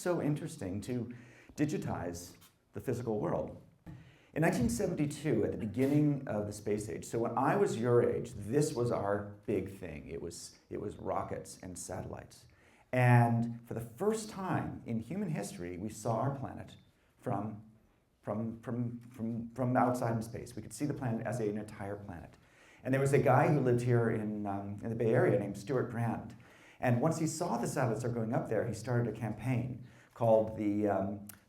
so interesting to digitize the physical world. In 1972, at the beginning of the space age, so when I was your age, this was our big thing. It was rockets and satellites. And for the first time in human history, we saw our planet from outside in space. We could see the planet as an entire planet. And there was a guy who lived here in the Bay Area named Stuart Brand. And once he saw the satellites are going up there, he started a campaign called the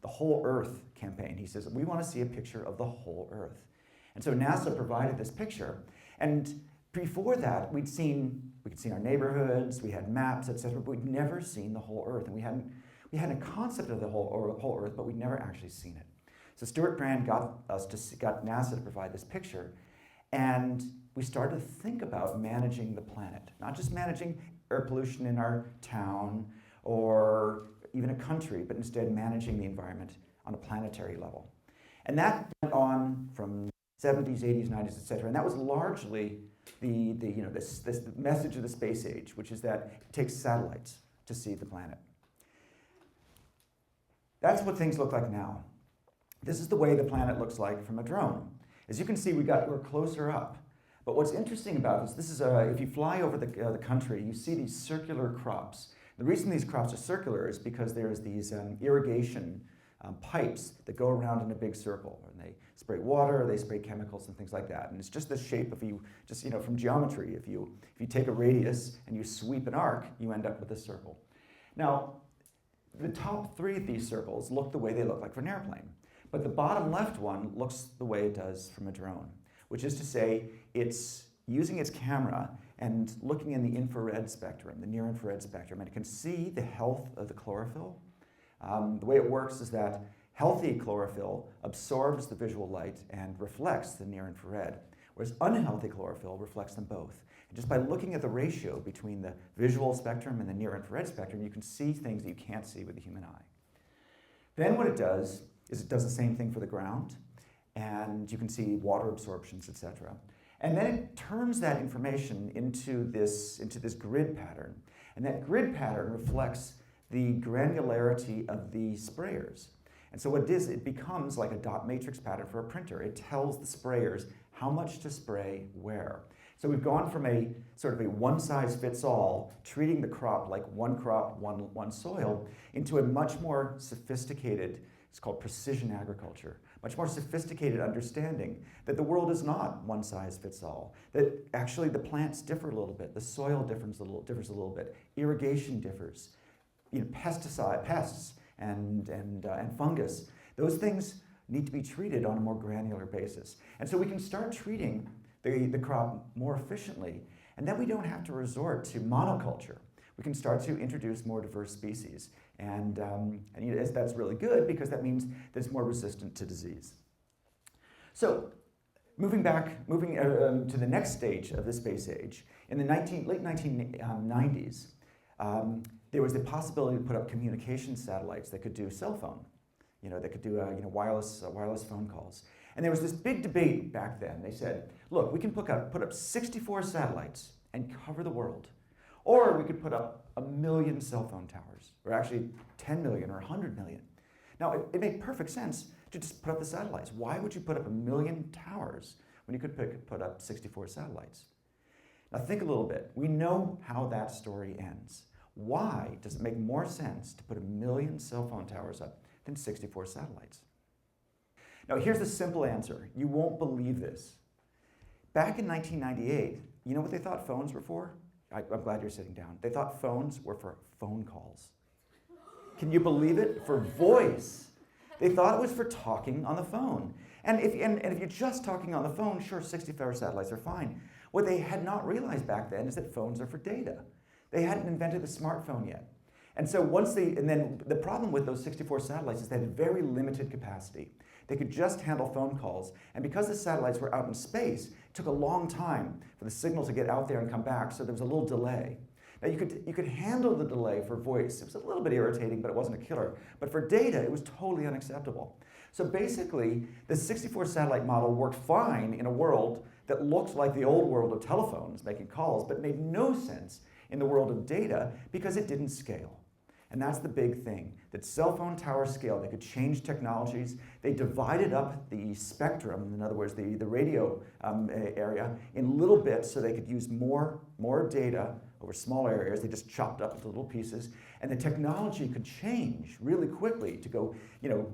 Whole Earth campaign. He says, we want to see a picture of the whole Earth. And so NASA provided this picture. And before that, we could see our neighborhoods, we had maps, etc., but we'd never seen the whole Earth. And we had a concept of the whole Earth, but we'd never actually seen it. So Stuart Brand got NASA to provide this picture, and we started to think about managing the planet, not just managing air pollution in our town or even a country, but instead managing the environment on a planetary level. And that went on from 70s, 80s, 90s, etc. And that was largely this message of the space age, which is that it takes satellites to see the planet. That's what things look like now. This is the way the planet looks like from a drone. As you can see, we're closer up. But what's interesting about this is if you fly over the country, you see these circular crops. The reason these crops are circular is because there's these irrigation pipes that go around in a big circle, and they spray water, they spray chemicals and things like that. And it's just the shape of from geometry. If you take a radius and you sweep an arc, you end up with a circle. Now, the top three of these circles look the way they look like for an airplane, but the bottom left one looks the way it does from a drone, which is to say it's using its camera and looking in the infrared spectrum, the near-infrared spectrum, and it can see the health of the chlorophyll. The way it works is that healthy chlorophyll absorbs the visual light and reflects the near-infrared, whereas unhealthy chlorophyll reflects them both. And just by looking at the ratio between the visual spectrum and the near-infrared spectrum, you can see things that you can't see with the human eye. Then what it does is it does the same thing for the ground, and you can see water absorptions, etc. And then it turns that information into this grid pattern. And that grid pattern reflects the granularity of the sprayers. And so what it is, it becomes like a dot matrix pattern for a printer. It tells the sprayers how much to spray where. So we've gone from a sort of a one-size-fits-all, treating the crop like one crop, one soil, into a much more sophisticated, it's called precision agriculture, much more sophisticated understanding that the world is not one size fits all, that actually the plants differ a little bit, the soil differs a little bit, irrigation differs, pests and fungus. Those things need to be treated on a more granular basis. And so we can start treating the crop more efficiently, and then we don't have to resort to monoculture. We can start to introduce more diverse species. And that's really good because that means that it's more resistant to disease. So moving to the next stage of the space age, in the late 1990s, there was the possibility to put up communication satellites that could do cell phone, that could do wireless phone calls. And there was this big debate back then. They said, look, we can put up 64 satellites and cover the world. Or we could put up 1 million cell phone towers, or actually 10 million or 100 million. Now, it made perfect sense to just put up the satellites. Why would you put up 1 million towers when you could put up 64 satellites? Now, think a little bit. We know how that story ends. Why does it make more sense to put 1 million cell phone towers up than 64 satellites? Now, here's the simple answer. You won't believe this. Back in 1998, you know what they thought phones were for? I'm glad you're sitting down. They thought phones were for phone calls. Can you believe it? For voice. They thought it was for talking on the phone. And if you're just talking on the phone, sure, 64 satellites are fine. What they had not realized back then is that phones are for data. They hadn't invented the smartphone yet. And so then the problem with those 64 satellites is they had very limited capacity. They could just handle phone calls. And because the satellites were out in space, it took a long time for the signal to get out there and come back, so there was a little delay. Now you could handle the delay for voice. It was a little bit irritating, but it wasn't a killer. But for data, it was totally unacceptable. So basically, the 64 satellite model worked fine in a world that looked like the old world of telephones, making calls, but made no sense in the world of data because it didn't scale. And that's the big thing, that cell phone tower scale, they could change technologies. They divided up the spectrum, in other words, the radio area, in little bits so they could use more data over smaller areas. They just chopped up into little pieces. And the technology could change really quickly to go,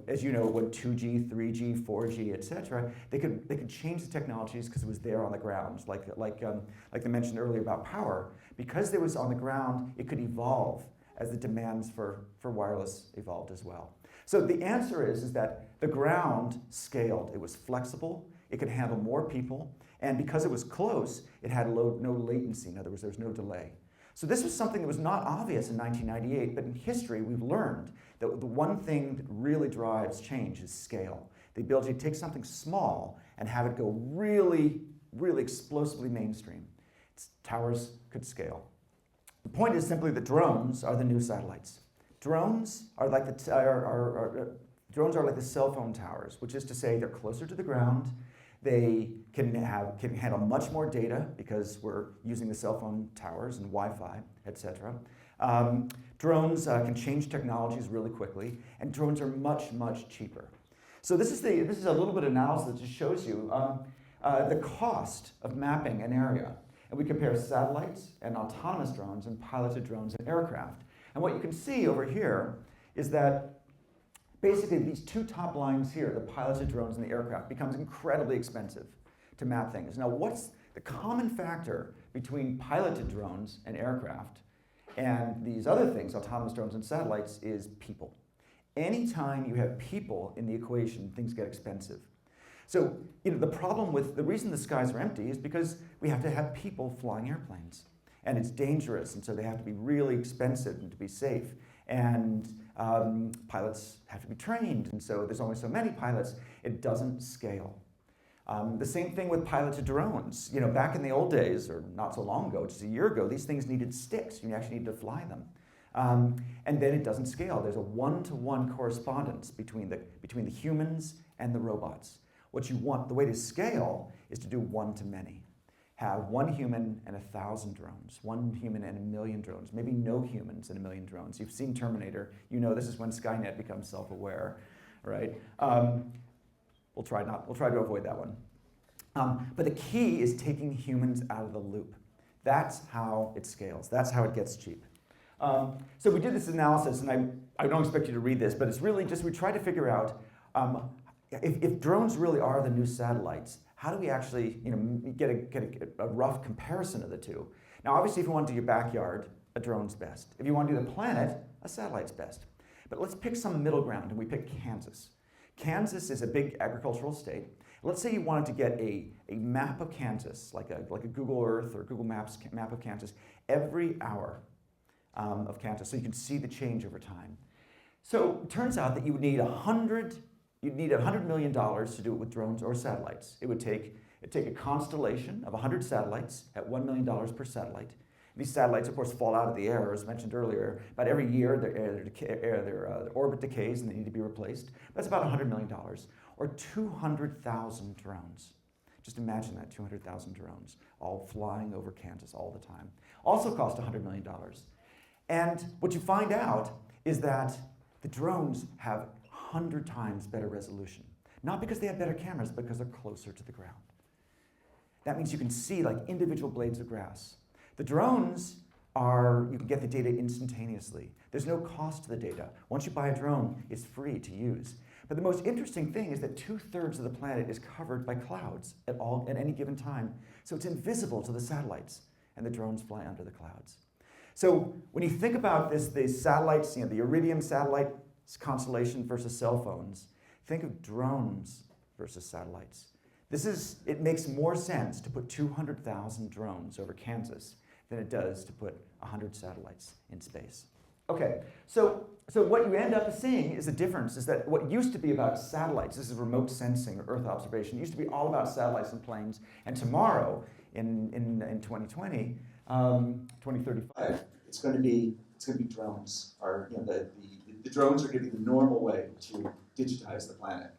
as you know, what 2G, 3G, 4G, et cetera. They could change the technologies because it was there on the ground, like they mentioned earlier about power. Because it was on the ground, it could evolve as the demands for wireless evolved as well. So the answer is that the ground scaled. It was flexible, it could handle more people, and because it was close, it had no latency. In other words, there was no delay. So this was something that was not obvious in 1998, but in history we've learned that the one thing that really drives change is scale. The ability to take something small and have it go really, really explosively mainstream. Towers could scale. The point is simply that drones are the new satellites. Drones are like the cell phone towers, which is to say they're closer to the ground. They can handle much more data because we're using the cell phone towers and Wi-Fi, etc. Drones can change technologies really quickly, and drones are much, much cheaper. So this is a little bit of analysis that just shows you the cost of mapping an area. And we compare satellites and autonomous drones and piloted drones and aircraft. And what you can see over here is that basically these two top lines here, the piloted drones and the aircraft, becomes incredibly expensive to map things. Now, what's the common factor between piloted drones and aircraft and these other things, autonomous drones and satellites, is people. Anytime you have people in the equation, things get expensive. So, the reason the skies are empty is because we have to have people flying airplanes. And it's dangerous, and so they have to be really expensive and to be safe. And pilots have to be trained, and so there's only so many pilots. It doesn't scale. The same thing with piloted drones. Back in the old days, or not so long ago, just a year ago, these things needed sticks. You actually needed to fly them. And then it doesn't scale. There's a one-to-one correspondence between the humans and the robots. What you want, the way to scale, is to do one-to-many. Have one human and 1,000 drones, one human and 1 million drones, maybe no humans and 1 million drones. You've seen Terminator. You know this is when Skynet becomes self-aware, right? We'll try to avoid that one. But the key is taking humans out of the loop. That's how it scales. That's how it gets cheap. So we did this analysis, and I don't expect you to read this, but it's really just we tried to figure out if drones really are the new satellites, how do we actually get a rough comparison of the two? Now, obviously, if you want to do your backyard, a drone's best. If you want to do the planet, a satellite's best. But let's pick some middle ground, and we pick Kansas. Kansas is a big agricultural state. Let's say you wanted to get a map of Kansas, like a Google Earth or Google Maps map of Kansas, every hour of Kansas, so you can see the change over time. So it turns out that you would need $100 million to do it with drones or satellites. It'd take a constellation of 100 satellites at $1 million per satellite. These satellites, of course, fall out of the air, as mentioned earlier. About every year, their orbit decays and they need to be replaced. That's about $100 million. Or 200,000 drones. Just imagine that, 200,000 drones, all flying over Kansas all the time. Also cost $100 million. And what you find out is that the drones have 100 times better resolution. Not because they have better cameras, but because they're closer to the ground. That means you can see like individual blades of grass. The drones you can get the data instantaneously. There's no cost to the data. Once you buy a drone, it's free to use. But the most interesting thing is that 2/3 of the planet is covered by clouds at any given time. So it's invisible to the satellites, and the drones fly under the clouds. So when you think about these satellites, the Iridium satellite constellation versus cell phones, think of drones versus satellites. It makes more sense to put 200,000 drones over Kansas than it does to put 100 satellites in space. Okay, so what you end up seeing is the difference is that what used to be about satellites, this is remote sensing or Earth observation, used to be all about satellites and planes, and tomorrow, in 2020, 2035, it's going to be drones. The drones are going to be the normal way to digitize the planet.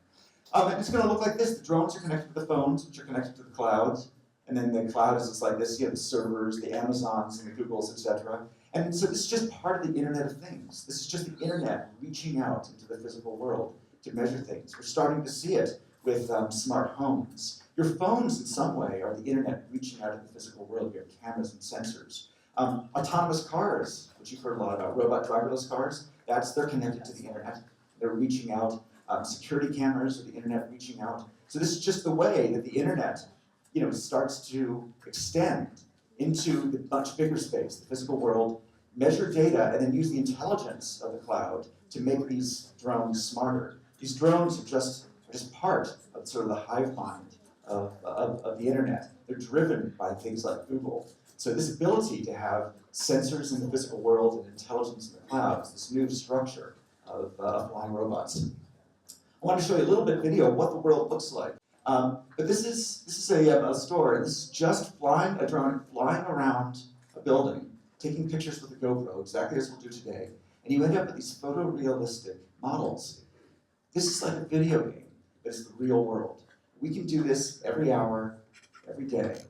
And it's going to look like this. The drones are connected to the phones, which are connected to the clouds. And then the cloud is just like this. You have the servers, the Amazons, and the Googles, etc. And so this is just part of the Internet of Things. This is just the Internet reaching out into the physical world to measure things. We're starting to see it with smart homes. Your phones, in some way, are the Internet reaching out into the physical world. You have cameras and sensors. Autonomous cars, which you've heard a lot about, robot driverless cars, they're connected to the Internet. They're reaching out. Security cameras, or the Internet reaching out. So this is just the way that the Internet, starts to extend into the much bigger space, the physical world, measure data, and then use the intelligence of the cloud to make these drones smarter. These drones are just part of sort of the hive mind of the Internet. They're driven by things like Google. So this ability to have sensors in the physical world and intelligence in the cloud is this new structure of flying robots. I want to show you a little bit of video of what the world looks like. But this is a story. This is just a drone flying around a building, taking pictures with a GoPro, exactly as we'll do today. And you end up with these photorealistic models. This is like a video game, but it's the real world. We can do this every hour, every day,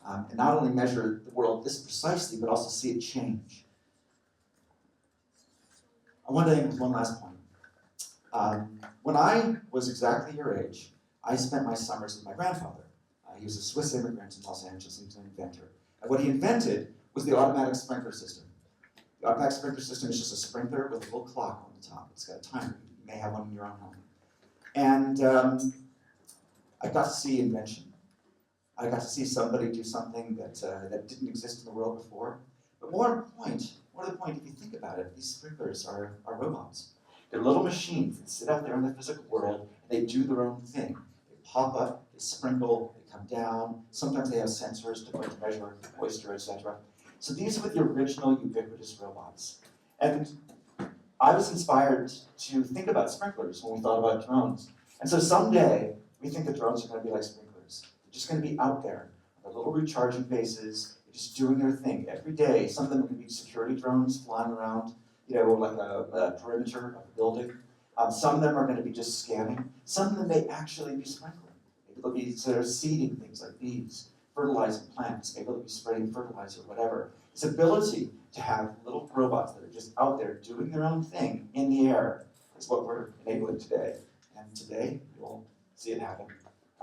and not only measure the world this precisely, but also see it change. I want to end with one last point. When I was exactly your age, I spent my summers with my grandfather. He was a Swiss immigrant in Los Angeles. He was an inventor. And what he invented was the automatic sprinkler system. The automatic sprinkler system is just a sprinkler with a little clock on the top. It's got a timer. You may have one in your own home. And I got to see invention. I got to see somebody do something that didn't exist in the world before. But more to the point, if you think about it, these sprinklers are robots. They're little machines that sit out there in the physical world, and they do their own thing. They pop up, they sprinkle, they come down. Sometimes they have sensors to measure moisture, etc. So these were the original ubiquitous robots. And I was inspired to think about sprinklers when we thought about drones. And so someday, we think that drones are going to be like sprinklers. They're just going to be out there. They're little recharging bases. They're just doing their thing every day. Some of them are going to be security drones flying around, like a perimeter of a building. Some of them are going to be just scanning. Some of them may actually be sprinkling. Maybe they'll be sort of seeding things like bees, fertilizing plants. Maybe they'll be spraying fertilizer, whatever. This ability to have little robots that are just out there doing their own thing in the air is what we're enabling today. And today, you'll see it happen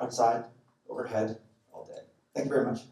outside, overhead, all day. Thank you very much.